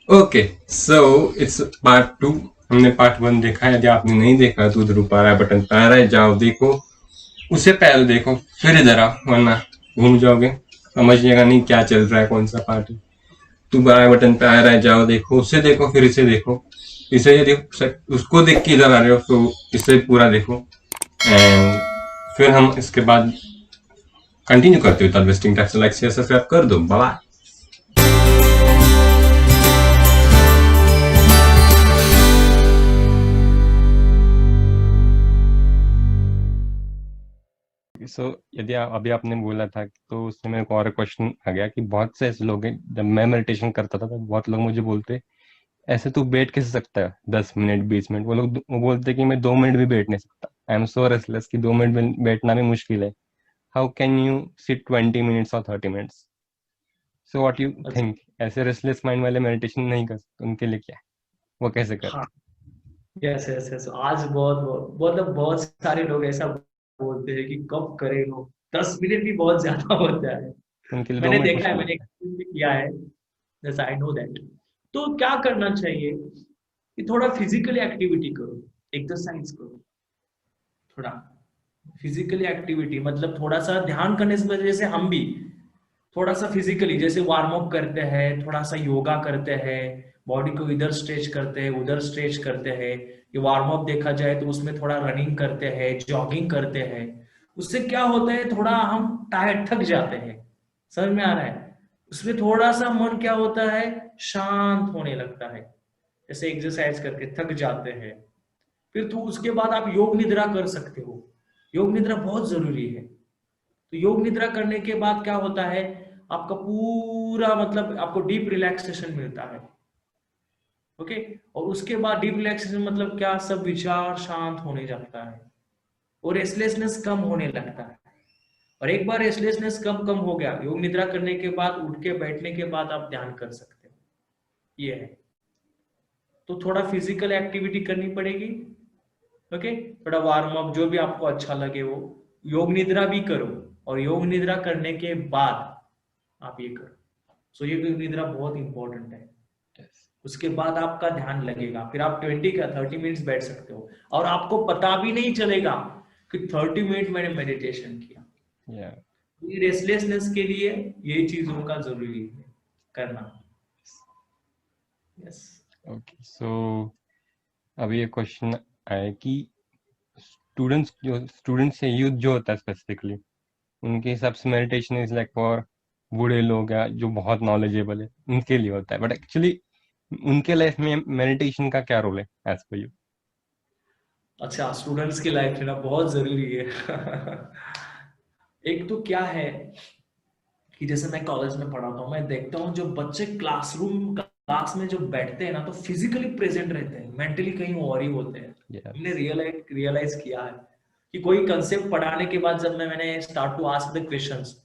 Okay, so it's part 2। हमने part 1 देखा है। यदि आपने नहीं देखा तो उधर ऊपर आई बटन पे आ रहा है, जाओ देखो। उसे पहले देखो, फिर इधर आओ, वरना घूम जाओगे, समझिएगा नहीं क्या चल रहा है, कौन सा पार्ट है। तो आई बटन पे आ रहा है, जाओ देखो, उसे देखो, फिर इसे देखो। इसे यदि उसको देख के इधर आ रहे हो तो इसे पूरा देखो। एंड फिर हम इसके बाद कंटिन्यू करते हो। तब wasting time, like share subscribe कर दो। बाय। सो यदि अभी आपने बोला था तो उससे मेरे को और क्वेश्चन आ गया कि बहुत से ऐसे लोग हैं, जब मैं मेडिटेशन करता था तो बहुत लोग मुझे बोलते, ऐसे तू बैठ कैसे सकता है 10 मिनट 20 मिनट। वो बोलते कि मैं 2 मिनट भी बैठ नहीं सकता। आई एम सो रेस्टलेस कि 2 मिनट में बैठना भी मुश्किल है। How can you sit 20 minutes और 30 मिनट्स? सो व्हाट यू अच्छा। थिंक, ऐसे रेस्टलेस माइंड वाले मेडिटेशन नहीं कर सकते, उनके लिए क्या है, वो कैसे हाँ। करते यस यस यस, आज बहुत बहुत मतलब बहुत सारे लोग ऐसा बोलते हैं कि कब करें वो, 10 मिनट भी बहुत ज्यादा होता है। हैं? उनके लिए दो मैंने मिनट देखा है, मुश्किल मैंने लगता है। एक्सपीरियंस भी किया है। जैसा आई नो दैट। तो क्या करना चाहिए कि थोड़ा फिजिकली एक्टिविटी करो, एक्सरसाइज करो थोड़ा। फिजिकली एक्टिविटी मतलब थोड़ा सा ध्यान करने से वजह से हम भी थोड़ा सा फिजिकली जैसे वार्म अप करते हैं, थोड़ा सा योगा करते हैं, बॉडी को इधर स्ट्रेच करते हैं उधर स्ट्रेच करते हैं। ये वार्म अप देखा जाए तो उसमें थोड़ा रनिंग करते हैं, जॉगिंग करते हैं। उससे क्या होता है, थोड़ा हम टायर्ड थक जाते हैं। समझ में आ रहा है? उसमें थोड़ा सा मन क्या होता है, शांत होने लगता है। जैसे एक्सरसाइज करके थक जाते हैं, फिर तो उसके बाद आप योग निद्रा कर सकते हो। योग निद्रा बहुत जरूरी है। तो योग निद्रा करने के बाद क्या होता है, आपका पूरा मतलब आपको डीप रिलैक्सेशन मिलता है। ओके। और उसके बाद डीप रिलैक्सेशन मतलब क्या, सब विचार शांत होने जाता है और रेस्टलेसनेस कम होने लगता है। और एक बार रेस्टलेसनेस कम कम हो गया, योग निद्रा करने के बाद उठ के बैठने के बाद आप ध्यान कर सकते हो। ये है। तो थोड़ा फिजिकल एक्टिविटी करनी पड़ेगी। ओके। थोड़ा वार्म अप जो भी आपको अच्छा लगे वो, योग निद्रा भी करो। और योग निद्रा करने के बाद आप ये करो। सो ये निद्रा बहुत इंपॉर्टेंट है। उसके बाद आपका ध्यान लगेगा, फिर आप 20 का 30 मिनट्स बैठ सकते हो और आपको पता भी नहीं चलेगा कि 30 मिनट मैंने मेडिटेशन किया। या रेस्टलेसनेस के लिए ये चीजों का जरूरी है करना। यस। ओके, सो अभी ये क्वेश्चन आया कि स्टूडेंट्स या यूथ जो होता है स्पेसिफिकली, उनके हिसाब से मेडिटेशन इज लाइक फॉर बूढ़े लोग या जो बहुत नॉलेजेबल है उनके लिए होता है, बट एक्चुअली उनके लाइफ में मेडिटेशन का क्या रोल है एज पर यू? अच्छा, स्टूडेंट्स की लाइफ में ना बहुत जरूरी है। एक तो क्या है कि जैसे मैं कॉलेज में पढ़ाता हूँ, मैं देखता हूँ जो बच्चे क्लास में जो बैठते हैं ना, तो फिजिकली प्रेजेंट रहते हैं, मेंटली कहीं और ही होते हैं। हमने यस। रियलाइज किया है कि कोई कंसेप्ट पढ़ाने के बाद जब मैंने start to ask the questions,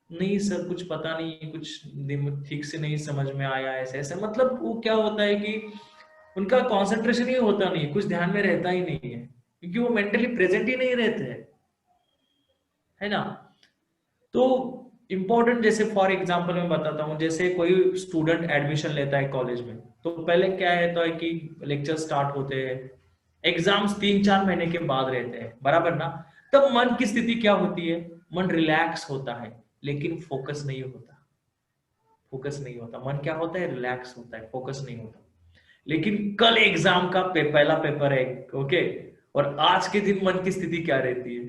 नहीं सर कुछ पता नहीं, कुछ ठीक से नहीं समझ में आया, ऐसे ऐसे मतलब वो क्या होता है कि उनका कंसंट्रेशन ही होता नहीं, कुछ ध्यान में रहता ही नहीं है, क्योंकि वो मेंटली प्रेजेंट ही नहीं रहते हैं। है ना? तो इम्पोर्टेंट जैसे फॉर एग्जांपल मैं बताता हूँ, जैसे कोई स्टूडेंट एडमिशन लेता है कॉलेज में, तो पहले क्या रहता है कि लेक्चर स्टार्ट होते हैं, एग्जाम्स 3-4 महीने के बाद रहते हैं, बराबर ना? तब मन की स्थिति क्या होती है, मन रिलैक्स होता है, लेकिन फोकस नहीं होता। मन क्या होता है, रिलैक्स होता है, फोकस नहीं होता। लेकिन कल एग्जाम का पहला पेपर है, ओके, और आज के दिन मन की स्थिति क्या रहती है,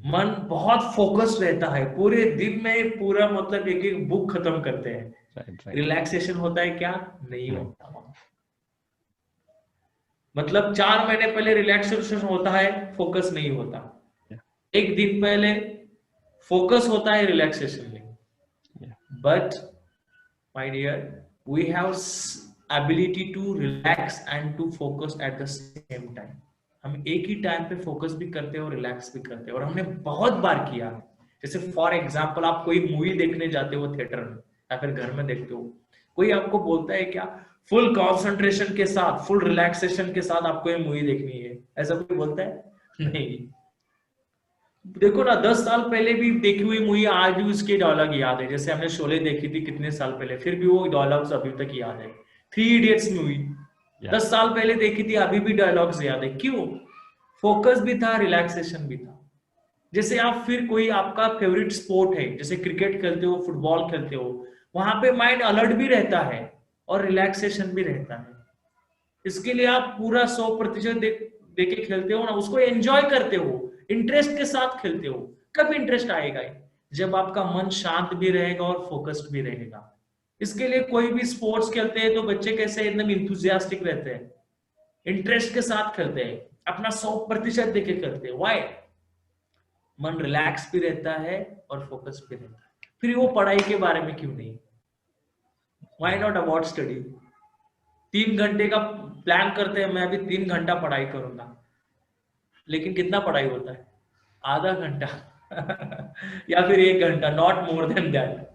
मन बहुत फोकस्ड रहता है, पूरे दिन में पूरा मतलब एक एक बुक खत्म करते हैं। Right right. रिलैक्सेशन होता है क्या? नहीं नहीं। होता वहां। मतलब 4 महीने पहले रिलैक्सेशन होता है, फोकस नहीं होता। या एक दिन पहले फोकस होता है, रिलैक्सेशन नहीं। या but my dear, we have ability to relax and to focus at the same time. हम एक ही टाइम पे फोकस भी करते हैं और रिलैक्स भी करते हैं, और हमने बहुत बार किया है। जैसे फॉर एग्जाम्पल आप कोई मूवी देखने जाते हो थिएटर में या फिर घर में देखते हो, कोई आपको बोलता है क्या फुल कंसंट्रेशन के साथ, फुल रिलैक्सेशन के साथ आपको ये मूवी देखनी है, ऐसा कोई बोलता है? नहीं। देखो ना, 10 साल पहले भी देखी हुई मूवी आज भी उसके डायलॉग याद है। जैसे हमने शोले देखी थी कितने साल पहले, फिर भी वो डायलॉग्स अभी तक याद है। 3 इडियट्स मूवी या 10 साल पहले देखी थी, अभी भी डायलॉग्स याद है। क्यों? फोकस भी था, रिलैक्सेशन भी था। जैसे आप फिर कोई आपका फेवरेट स्पोर्ट है, जैसे क्रिकेट खेलते हो, फुटबॉल खेलते हो, वहां पे माइंड अलर्ट भी रहता है और रिलैक्सेशन भी रहता है। इसके लिए आप पूरा 100% दे के खेलते हो ना, उसको एंजॉय करते हो, इंटरेस्ट के साथ खेलते हो। कब इंटरेस्ट आएगा? जब आपका मन शांत भी रहेगा और फोकस्ड भी रहेगा। इसके लिए कोई भी स्पोर्ट्स खेलते हैं तो बच्चे कैसे एकदम इंथुजियास्टिक रहते हैं, इंटरेस्ट के साथ खेलते हैं, अपना 100% देके खेलते हैं। वाई? मन रिलैक्स भी रहता है और फोकस भी रहता है। फिर वो पढ़ाई के बारे में क्यों नहीं? Why not about study? 3 घंटे का प्लान करते हैं, मैं अभी 3 घंटा पढ़ाई करूंगा, लेकिन कितना पढ़ाई होता है? आधा घंटा या फिर 1 घंटा, नॉट मोर देन दैट।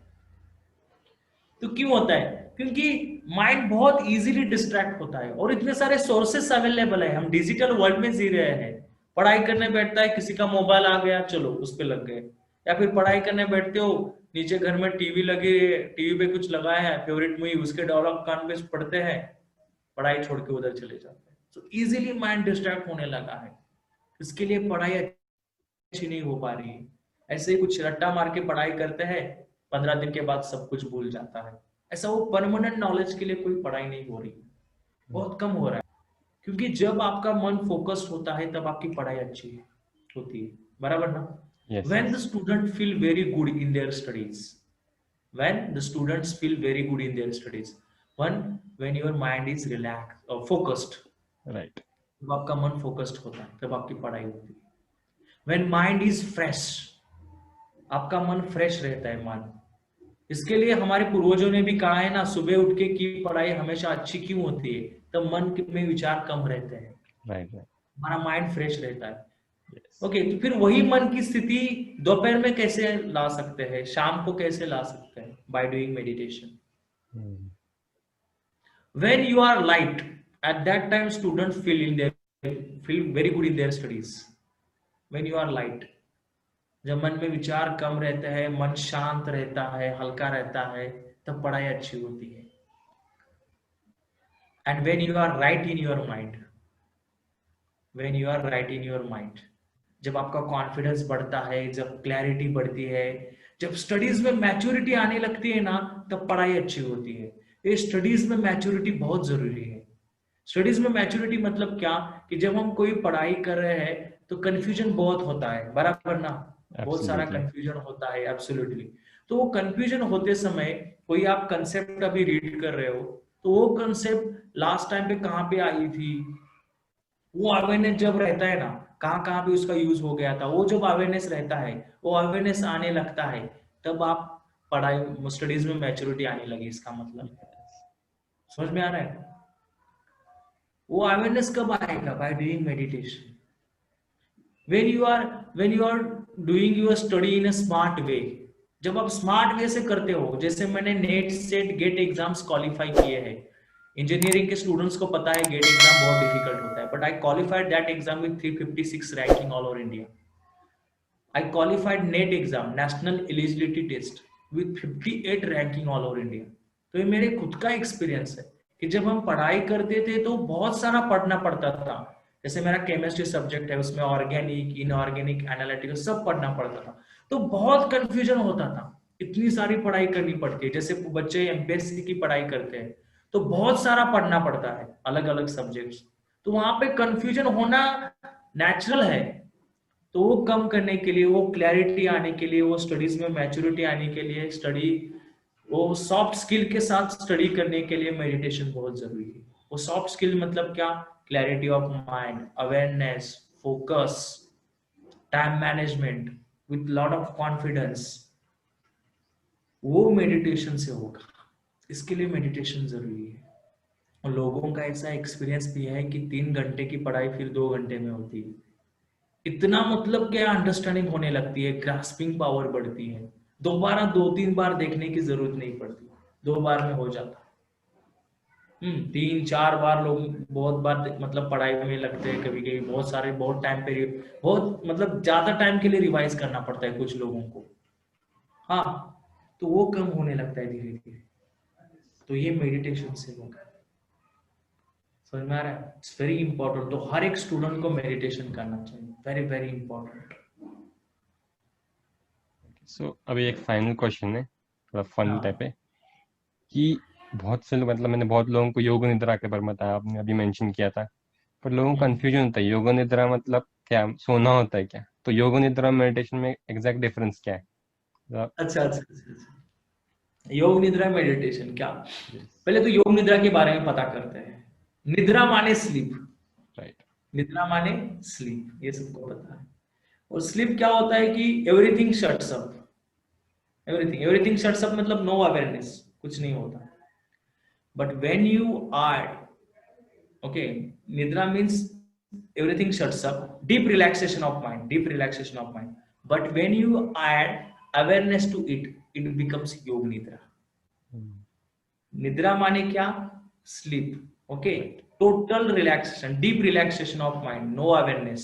तो क्यों होता है? क्योंकि माइंड बहुत इजीली डिस्ट्रैक्ट होता है और इतने सारे सोर्सेस अवेलेबल है। हम डिजिटल वर्ल्ड में जी रहे हैं। पढ़ाई करने बैठता है, किसी का मोबाइल आ गया, चलो उस पे लग गए। या फिर पढ़ाई करने बैठते हो, नीचे घर में टीवी लगे, टीवी पे कुछ लगाया है फेवरेट मूवी, उसके डायलॉग कान पे पढ़ते हैं, पढ़ाई छोड़ के उधर चले जाते हैं। तो इजीली माइंड डिस्ट्रैक्ट होने लगा है। इसके लिए पढ़ाई अच्छी नहीं हो पा रही है। ऐसे ही कुछ रट्टा मार के पढ़ाई करते हैं, 15 दिन के बाद सब कुछ भूल जाता है। ऐसा वो परमानेंट नॉलेज के लिए कोई पढ़ाई नहीं हो रही, बहुत कम हो रहा है। क्योंकि जब आपका मन फोकस्ड होता है तब आपकी पढ़ाई अच्छी होती है, बराबर ना? Yes when the yes student feel very good in their studies when the students feel very good in their studies when your mind is relaxed or focused, right जब आपका मन फोकस्ड होता है तब आपकी पढ़ाई होती है। when mind is fresh, आपका मन फ्रेश रहता है मन। इसके लिए हमारे पूर्वजों ने भी कहा है ना, सुबह उठ के की पढ़ाई हमेशा अच्छी क्यों होती है? तब मन में विचार कम रहते हैं, राइट राइट हमारा माइंड फ्रेश रहता है। यस ओके, तो फिर वही मन की स्थिति दोपहर में कैसे ला सकते हैं, शाम को कैसे ला सकते हैं? By doing meditation. When you are light, at that time students feel very good in their studies. When you are light, जब मन में विचार कम रहते हैं, मन शांत रहता है, हल्का रहता है, तब पढ़ाई अच्छी होती है। And when you are right in your mind, when you are right in your mind, जब आपका कॉन्फिडेंस बढ़ता है, जब क्लैरिटी बढ़ती है, जब स्टडीज में मैच्योरिटी आने लगती है ना, तब पढ़ाई अच्छी होती है। ये स्टडीज में मैच्योरिटी बहुत जरूरी है। स्टडीज में मैच्योरिटी मतलब क्या? कि जब हम कोई पढ़ाई कर रहे हैं तो कंफ्यूजन बहुत होता है, बराबर ना? बहुत सारा एब्सोल्युटली कंफ्यूजन होता है, एब्सोल्युटली। तो वो कंफ्यूजन होते समय कोई आप कंसेप्ट अभी रीड कर रहे हो, तो वो कंसेप्ट लास्ट टाइम पे कहाँ पे आई थी, वो अवेयरनेस जब रहता है ना, कहाँ कहाँ पे उसका यूज हो गया था, वो जब अवेयरनेस रहता है, वो अवेयरनेस आने लगता है, तब आप पढ़ाई स्टडीज में मैच्योरिटी आने लगी। इसका मतलब समझ में आ रहा है? वो अवेयरनेस कब आएगा? Bye doing meditation. when you are doing your study in a smart way, जब आप स्मार्ट वे से करते हो, जैसे मैंने NET SET GATE exams qualify किए हैं। इंजीनियरिंग के स्टूडेंट्स को पता है गेट एग्जाम बहुत डिफिकल्ट होता है, but I qualified that exam with 356 ranking all over India. I qualified NET exam, national eligibility test, with 58 ranking all over India. तो ये मेरे खुद का एक्सपीरियंस है कि जब हम पढ़ाई करते थे तो बहुत सारा पढ़ना पड़ता था। जैसे मेरा केमिस्ट्री सब्जेक्ट है, उसमें ऑर्गेनिक, इनऑर्गेनिक, एनालिटिकल सब पढ़ना पड़ता था, तो बहुत कंफ्यूजन होता था। इतनी सारी पढ़ाई करनी पड़ती है। जैसे बच्चे एमपीएससी की पढ़ाई करते हैं तो बहुत सारा पढ़ना पड़ता है, अलग अलग सब्जेक्ट्स। तो वहां पे कंफ्यूजन होना नेचुरल है। तो वो कम करने के लिए, वो क्लैरिटी आने के लिए, वो स्टडीज में मैच्योरिटी आने के लिए, स्टडी वो सॉफ्ट स्किल के साथ स्टडी करने के लिए मेडिटेशन बहुत जरूरी है। वो सॉफ्ट स्किल मतलब क्या? Clarity of mind, awareness, focus, time management with lot of confidence, वो मेडिटेशन से होगा। इसके लिए मेडिटेशन जरूरी है। और लोगों का ऐसा एक्सपीरियंस भी है कि 3 घंटे की पढ़ाई फिर 2 घंटे में होती है। इतना मतलब क्या अंडरस्टैंडिंग होने लगती है, ग्रास्पिंग पावर बढ़ती है। दोबारा 2-3 बार देखने की जरूरत नहीं पड़ती, 2 बार में हो जाता। 3-4 बार लोग बहुत बार मतलब पढ़ाई में लगते हैं, कभी कभी बहुत सारे बहुत टाइम पे बहुत मतलब ज्यादा टाइम के लिए रिवाइज करना पड़ता है कुछ लोगों को। हाँ, तो वो कम होने लगता है धीरे धीरे। तो ये मेडिटेशन से होगा। समझ में आ रहा है? It's very important. तो हर एक स्टूडेंट को मेडिटेशन करना चाहिए, वेरी वेरी इंपॉर्टेंट। सो अभी एक फाइनल क्वेश्चन है, थोड़ा फन टाइप हाँ। है कि बहुत से लोग, मतलब मैंने बहुत लोगों को योग निद्रा के बारे में बताया, आपने अभी मेंशन किया था, पर लोगों को कंफ्यूजन होता है योग निद्रा मतलब क्या, सोना होता है क्या? तो योग निद्रा मेडिटेशन में एग्जैक्ट डिफरेंस क्या है? मतलब अच्छा अच्छा अच्छा अच्छा। योग निद्रा मेडिटेशन क्या? यस, पहले तो योग निद्रा के बारे में पता करते हैं। निद्रा माने स्लीप। राइट। निद्रा माने स्लीप, ये सबको पता है। और स्लीप क्या होता है कि everything shuts up. Everything shuts up मतलब नो अवेयरनेस, कुछ नहीं होता। But when you are okay, nidra means everything shuts up, deep relaxation of mind, deep relaxation of mind. But when you add awareness to it, it becomes yog nidra. Nidra माने क्या? Sleep. Okay, total relaxation, deep relaxation of mind, no awareness.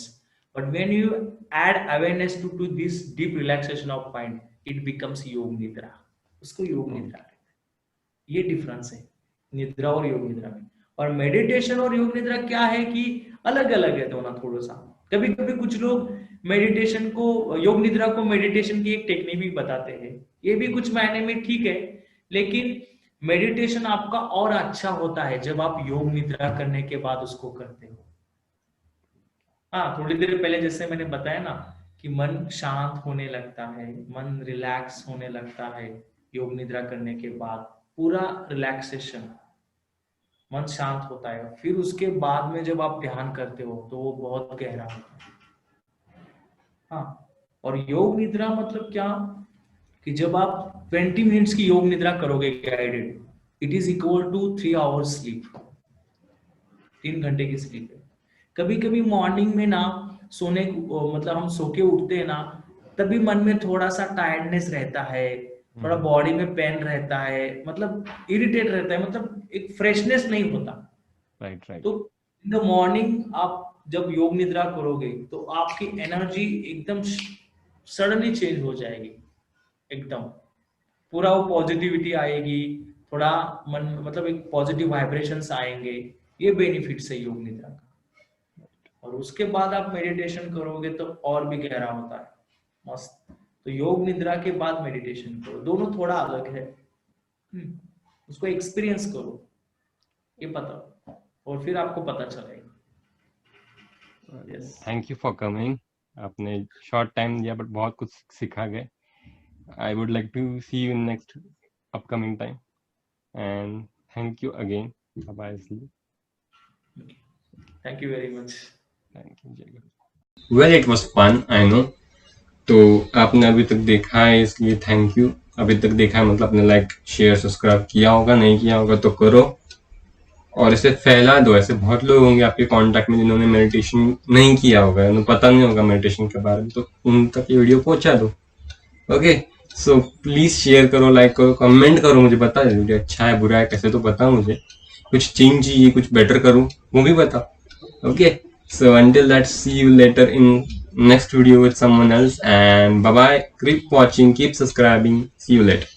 But when you add awareness to this deep relaxation of mind, it becomes yog nidra. उसको योग निद्रा कहते हैं। ये difference है निद्रा और योग निद्रा में। और मेडिटेशन और योग निद्रा क्या है कि अलग अलग है दोनों थोड़ा सा। कभी कभी कुछ लोग मेडिटेशन को, योग निद्रा को मेडिटेशन की एक टेक्निक भी बताते हैं, ये भी कुछ मायने में ठीक है। लेकिन मेडिटेशन आपका और अच्छा होता है जब आप योग निद्रा करने के बाद उसको करते हो। हाँ, थोड़ी देर पहले जैसे मैंने बताया ना कि मन शांत होने लगता है, मन रिलैक्स होने लगता है योग निद्रा करने के बाद, पूरा रिलैक्सेशन, मन शांत होता है। फिर उसके बाद में जब आप ध्यान करते हो तो वो बहुत गहरा होता है। हाँ, और योग निद्रा मतलब क्या कि जब आप 20 मिनट्स की योग निद्रा करोगे guided, it is equal to 3 hours sleep. 3 घंटे की स्लीप है। कभी कभी मॉर्निंग में ना सोने मतलब हम सो के उठते हैं ना, तभी मन में थोड़ा सा टायर्डनेस रहता है, थोड़ा बॉडी में पेन रहता है, मतलब इरिटेट रहता है, मतलब एक फ्रेशनेस नहीं होता। Right right. तो इन द मॉर्निंग आप जब योग निद्रा करोगे तो आपकी एनर्जी एकदम सडनली चेंज हो जाएगी, एकदम पूरा वो पॉजिटिविटी आएगी, थोड़ा मन मतलब एक पॉजिटिव वाइब्रेशंस आएंगे। ये बेनिफिट्स है योग निद्रा का। और उसके बाद आप मेडिटेशन करोगे तो और भी गहरा होता है, मस्त। तो योग निद्रा के बाद मेडिटेशन करो, दोनों थोड़ा अलग है। उसको एक्सपीरियंस करो, ये पता, और फिर आपको पता चलेगा। Yes. Thank you for coming. आपने शॉर्ट टाइम दिया बट बहुत कुछ सिखा गए। I would like to see you in next upcoming time and thank you again. Bye. Thank you very much. Thank you. जय गुरु। Well it was fun, I know. तो आपने अभी तक देखा है इसलिए थैंक यू। अभी तक देखा है मतलब आपने लाइक शेयर सब्सक्राइब किया होगा, नहीं किया होगा तो करो और इसे फैला दो। ऐसे बहुत लोग होंगे आपके कांटेक्ट में जिन्होंने मेडिटेशन नहीं किया होगा, उन्हें पता नहीं होगा मेडिटेशन के बारे में, तो उन तक ये वीडियो पहुंचा दो। ओके, सो प्लीज शेयर करो, लाइक करो, कमेंट करो, मुझे बता दो वीडियो अच्छा है बुरा है कैसे, तो बताओ मुझे। कुछ चेंज चाहिए, कुछ बेटर करूं, वो भी बताओ। Okay, so until that, see you later in next video with someone else, and bye bye, keep watching, keep subscribing, see you later.